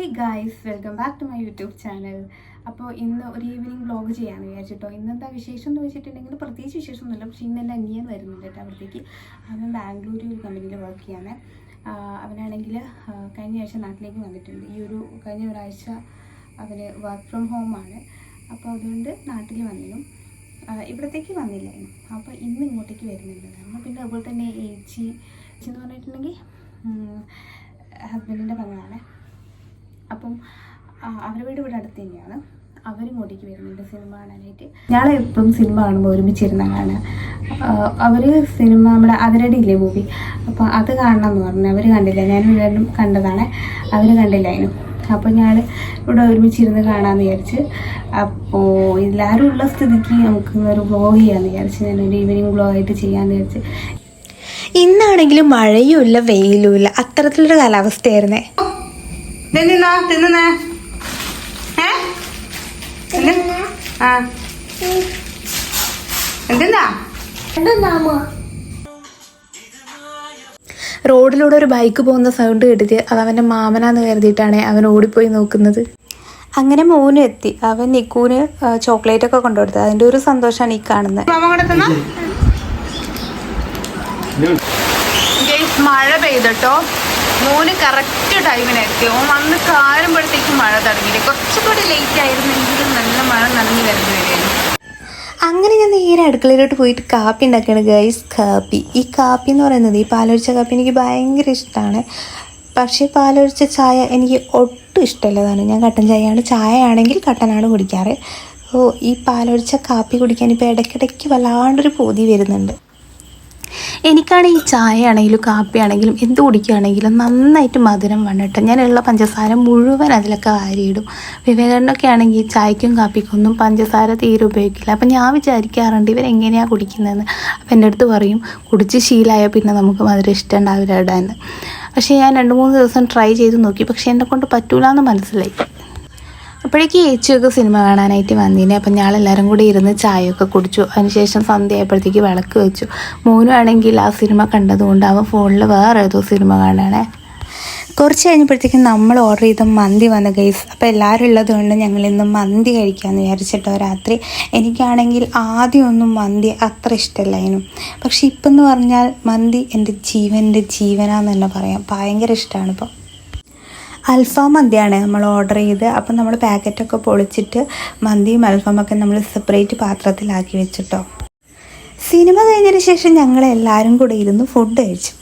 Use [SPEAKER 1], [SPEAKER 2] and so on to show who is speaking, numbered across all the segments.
[SPEAKER 1] Hey guys, welcome back to my YouTube channel. അപ്പോൾ ഇന്ന് ഒരു ഈവനിങ് വ്ളോഗ് ചെയ്യാമെന്ന് വിചാരിച്ചിട്ടോ. ഇന്നെന്താ വിശേഷം എന്ന് വെച്ചിട്ടുണ്ടെങ്കിൽ പ്രത്യേകിച്ച് വിശേഷമൊന്നുമില്ല. പക്ഷേ ഇന്ന് എൻ്റെ അനിയൻ വരുന്നുണ്ട് കേട്ടോ അവിടത്തേക്ക്. അവൻ ബാംഗ്ലൂർ ഒരു കമ്പനിയിൽ വർക്ക് ചെയ്യാനേ. അവനാണെങ്കിൽ കഴിഞ്ഞ ആഴ്ച നാട്ടിലേക്ക് വന്നിട്ടുണ്ട്. കഴിഞ്ഞ ഒരാഴ്ച അവന് വർക്ക് ഫ്രം ഹോമാണ്. അപ്പോൾ അതുകൊണ്ട് നാട്ടിൽ വന്നിരുന്നു, ഇവിടത്തേക്ക് വന്നില്ലായിരുന്നു. അപ്പോൾ ഇന്ന് ഇങ്ങോട്ടേക്ക് വരുന്നുണ്ടായിരുന്നു. പിന്നെ അതുപോലെ തന്നെ ഏച്ചി എന്ന് പറഞ്ഞിട്ടുണ്ടെങ്കിൽ ഹസ്ബൻഡിൻ്റെ പെങ്ങളാണ്. അപ്പം അവരുടെ വീട് ഇവിടെ അടുത്ത് തന്നെയാണ്. അവരിങ്ങോട്ടേക്ക് വരുന്നുണ്ട് സിനിമ കാണാനായിട്ട്. ഞങ്ങൾ എപ്പോഴും സിനിമ കാണുമ്പോൾ ഒരുമിച്ചിരുന്ന കാണുക. അവർ സിനിമ നമ്മുടെ അതിരടി ഇല്ലേ മൂവി, അപ്പോൾ അത് കാണണം എന്ന് പറഞ്ഞു. അവർ കണ്ടില്ല, ഞാനും രണ്ടും കണ്ടതാണ്, അവർ കണ്ടില്ലായിരുന്നു. അപ്പോൾ ഞാൻ ഇവിടെ ഒരുമിച്ചിരുന്ന് കാണാമെന്ന് വിചാരിച്ച്. അപ്പോൾ എല്ലാവരും ഉള്ള സ്ഥിതിക്ക് നമുക്ക് ഒരു വ്ളോഗ് ചെയ്യാമെന്ന് വിചാരിച്ച്, ഞാനൊരു ഈവനിങ് വ്ളോഗായിട്ട് ചെയ്യാമെന്ന് വിചാരിച്ച്.
[SPEAKER 2] ഇന്നാണെങ്കിലും മഴയും ഇല്ല വെയിലും ഇല്ല, അത്തരത്തിലൊരു കാലാവസ്ഥയായിരുന്നേ. റോഡിലൂടെ ഒരു ബൈക്ക് പോകുന്ന സൗണ്ട് കേട്ടിട്ട് അത് അവൻ്റെ മാമനാന്ന് കരുതിയിട്ടാണ് അവൻ ഓടിപ്പോയി നോക്കുന്നത്. അങ്ങനെ മോനും എത്തി. അവൻ നിക്കൂന് ചോക്ലേറ്റ് ഒക്കെ കൊണ്ടുകൊടുത്തത്. അതിൻ്റെ ഒരു സന്തോഷമാണ് ഈ കാണുന്നത്.
[SPEAKER 3] മഴ പെയ്തട്ടോ. മോന് കറക്റ്റ് ടൈമിനെത്തി. ഓൻ വന്ന് കാരുമ്പോഴത്തേക്കും മഴ തുടങ്ങിയില്ലേ. കുറച്ചുകൂടി ലേറ്റ് ആയിരുന്നെങ്കിലും നല്ല മഴ നനഞ്ഞു വരുന്നു വരെയായിരുന്നു.
[SPEAKER 2] അങ്ങനെ ഞാൻ നേരെ അടുക്കളയിലോട്ട് പോയിട്ട് കാപ്പി ഉണ്ടാക്കുകയാണ് ഗൈസ്. ഈ കാപ്പി എന്ന് പറയുന്നത്, ഈ പാലൊഴിച്ച കാപ്പി എനിക്ക് ഭയങ്കര ഇഷ്ടമാണ്. പക്ഷേ പാലൊഴിച്ച ചായ എനിക്ക് ഒട്ടും ഇഷ്ടമല്ലതാണ്. ഞാൻ കട്ടൻ ചായയാണ്, ചായ ആണെങ്കിൽ കട്ടനാണ് കുടിക്കാറ്. ഈ പാലൊഴിച്ച കാപ്പി കുടിക്കാൻ ഇപ്പോൾ ഇടയ്ക്കിടയ്ക്ക് വല്ലാണ്ടൊരു പൊതി വരുന്നുണ്ട്. എനിക്കാണെങ്കിൽ ഈ ചായ ആണെങ്കിലും കാപ്പി ആണെങ്കിലും എന്ത് കുടിക്കുകയാണെങ്കിലും നന്നായിട്ട് മധുരം വേണം. ഞാനുള്ള പഞ്ചസാര മുഴുവൻ അതിലൊക്കെ വാരിയിടും. വിവേകണ്ണൊക്കെ ആണെങ്കിൽ ചായക്കും കാപ്പിക്കൊന്നും പഞ്ചസാര തീരെ ഉപയോഗിക്കില്ല. അപ്പം ഞാൻ വിചാരിക്കാറുണ്ട് ഇവരെങ്ങനെയാണ് കുടിക്കുന്നതെന്ന്. അപ്പം എൻ്റെ അടുത്ത് പറയും, കുടിച്ച് ശീലമായാൽ പിന്നെ നമുക്ക് മധുരം ഇഷ്ടം ഉണ്ടാവില്ല ഇടാൻ. പക്ഷേ ഞാൻ 2-3 ദിവസം ട്രൈ ചെയ്ത് നോക്കി, പക്ഷേ എന്നെ കൊണ്ട് പറ്റൂല എന്ന് മനസ്സിലായി. അപ്പോഴേക്ക് ഏച്ചിയൊക്കെ സിനിമ കാണാനായിട്ട് വന്നിനെ. അപ്പം ഞങ്ങളെല്ലാവരും കൂടി ഇരുന്ന് ചായയൊക്കെ കുടിച്ചു. അതിനുശേഷം സന്ധ്യ ആയപ്പോഴത്തേക്ക് വിളക്ക് വെച്ചു. മോനും ആണെങ്കിൽ ആ സിനിമ കണ്ടതുകൊണ്ട് അവൻ ഫോണിൽ വേറെ ഏതോ സിനിമ കാണാണേ. കുറച്ച് കഴിഞ്ഞപ്പോഴത്തേക്കും നമ്മൾ ഓർഡർ ചെയ്ത മന്തി വന്ന ഗൈസ്. അപ്പോൾ എല്ലാവരും ഉള്ളതുകൊണ്ട് ഞങ്ങളിന്ന് മന്തി കഴിക്കാമെന്ന് വിചാരിച്ചിട്ടോ രാത്രി. എനിക്കാണെങ്കിൽ ആദ്യമൊന്നും മന്തി അത്ര ഇഷ്ടമല്ലായിരുന്നു. പക്ഷെ ഇപ്പം എന്ന് പറഞ്ഞാൽ മന്തി എൻ്റെ ജീവനാന്ന് തന്നെ പറയാം. ഭയങ്കര ഇഷ്ടമാണ് ഇപ്പോൾ. അൽഫാം മന്തിയാണ് നമ്മൾ ഓർഡർ ചെയ്ത്. അപ്പം നമ്മൾ പാക്കറ്റൊക്കെ പൊളിച്ചിട്ട് മന്തിയും അൽഫാമൊക്കെ നമ്മൾ സെപ്പറേറ്റ് പാത്രത്തിലാക്കി വെച്ചിട്ടോ. സിനിമ കഴിഞ്ഞതിന് ശേഷം ഞങ്ങളെല്ലാവരും കൂടെ ഇരുന്ന് ഫുഡ് കഴിച്ചു.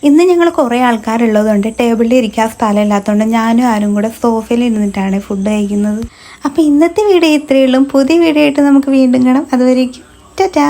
[SPEAKER 2] ഇന്ന് ഞങ്ങൾ കുറേ ആൾക്കാരുള്ളതുകൊണ്ട് ടേബിളിൽ ഇരിക്കാൻ സ്ഥലമില്ലാത്തതുകൊണ്ട് ഞാനും ആരും കൂടെ സോഫയിൽ ഇരുന്നിട്ടാണ് ഫുഡ് കഴിക്കുന്നത്. അപ്പോൾ ഇന്നത്തെ വീഡിയോ ഇത്രയേ ഉള്ളൂ. പുതിയ വീഡിയോ ആയിട്ട് നമുക്ക് വീണ്ടും കാണാം. അതുവരേക്കും ടാറ്റാ.